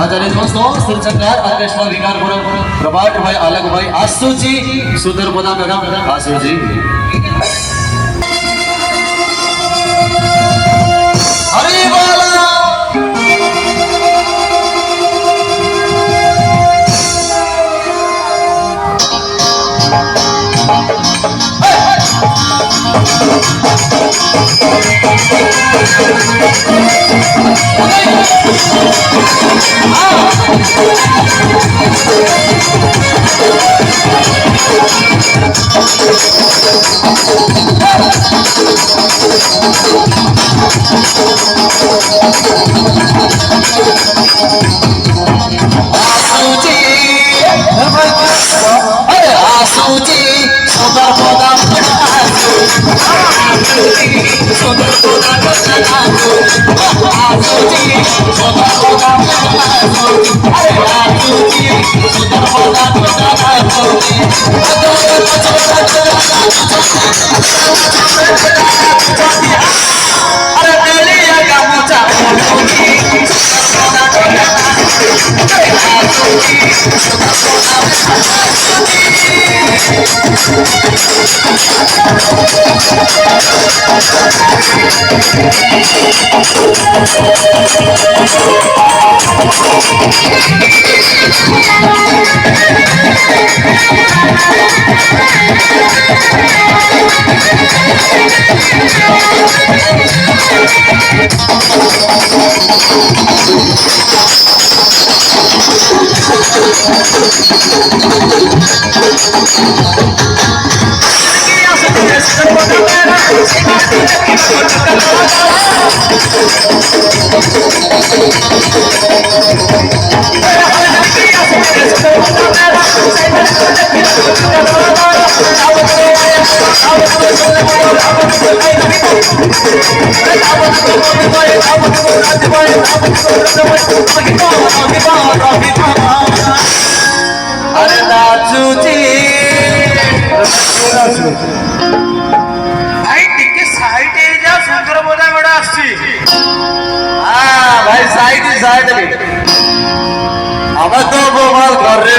आचार्य दोस्तों सुरचंकार अंकेश्वर विकार प्रभात भाई अलग भाई आसू जी सुंदर बोला मेरा आसू जी हरि बोला अरे राजू जी भाई टिके साइड एरिया सुंदर बोला बड़ा आसी हाँ भाई साइड अब तो गोपाल घर रे